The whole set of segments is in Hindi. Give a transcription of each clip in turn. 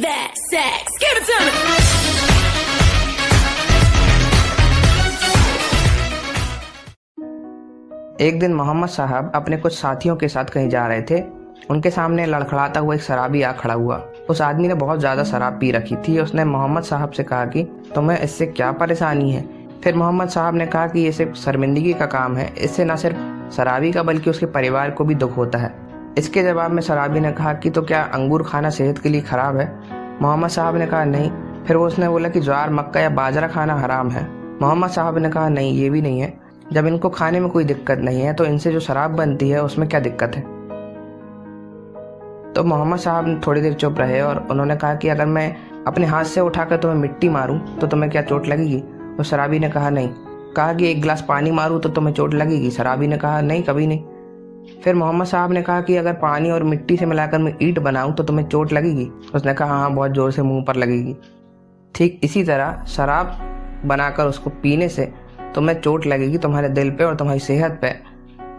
that sex. Give it to me. एक दिन मोहम्मद साहब अपने कुछ साथियों के साथ कहीं जा रहे थे। उनके सामने लड़खड़ाता हुआ एक शराबी आ खड़ा हुआ। उस आदमी ने बहुत ज़्यादा शराब पी रखी थी। उसने मोहम्मद साहब से कहा कि तुम्हें इससे क्या परेशानी है। फिर मोहम्मद साहब ने कहा कि ये सिर्फ शर्मिंदगी का काम है, इससे न सिर्फ शराबी का बल्कि उसके परिवार को भी दुख होता है। इसके जवाब में शराबी ने कहा कि तो क्या अंगूर खाना सेहत के लिए ख़राब है। मोहम्मद साहब ने कहा नहीं। फिर वो उसने बोला कि ज्वार, मक्का या बाजरा खाना हराम है। मोहम्मद साहब ने कहा नहीं, ये भी नहीं है। जब इनको खाने में कोई दिक्कत नहीं है तो इनसे जो शराब बनती है उसमें क्या दिक्कत है। तो मोहम्मद साहब थोड़ी देर चुप रहे और उन्होंने कहा कि अगर मैं अपने हाथ से उठाकर तुम्हें मिट्टी मारूं तो तुम्हें क्या चोट लगेगी। तो शराबी ने कहा नहीं। कहा कि एक गिलास पानी मारूं तो तुम्हें चोट लगेगी। शराबी ने कहा नहीं, कभी नहीं। फिर मोहम्मद साहब ने कहा कि अगर पानी और मिट्टी से मिलाकर मैं ईंट बनाऊं तो तुम्हें चोट लगेगी। उसने कहा हाँ, बहुत ज़ोर से मुंह पर लगेगी। ठीक इसी तरह शराब बनाकर उसको पीने से तुम्हें चोट लगेगी, तुम्हारे दिल पे और तुम्हारी सेहत पे,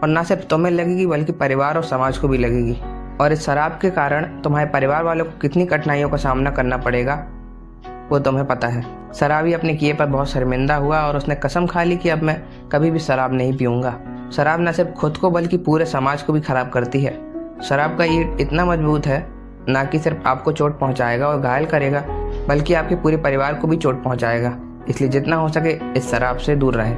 और ना सिर्फ तुम्हें लगेगी बल्कि परिवार और समाज को भी लगेगी। और इस शराब के कारण तुम्हारे परिवार वालों को कितनी कठिनाइयों का सामना करना पड़ेगा वो तुम्हें पता है। शराबी अपने किए पर बहुत शर्मिंदा हुआ और उसने कसम खा ली कि अब मैं कभी भी शराब नहीं पीऊंगा। शराब न सिर्फ खुद को बल्कि पूरे समाज को भी खराब करती है। शराब का ईंट इतना मजबूत है, ना कि सिर्फ आपको चोट पहुंचाएगा और घायल करेगा बल्कि आपके पूरे परिवार को भी चोट पहुंचाएगा। इसलिए जितना हो सके इस शराब से दूर रहें।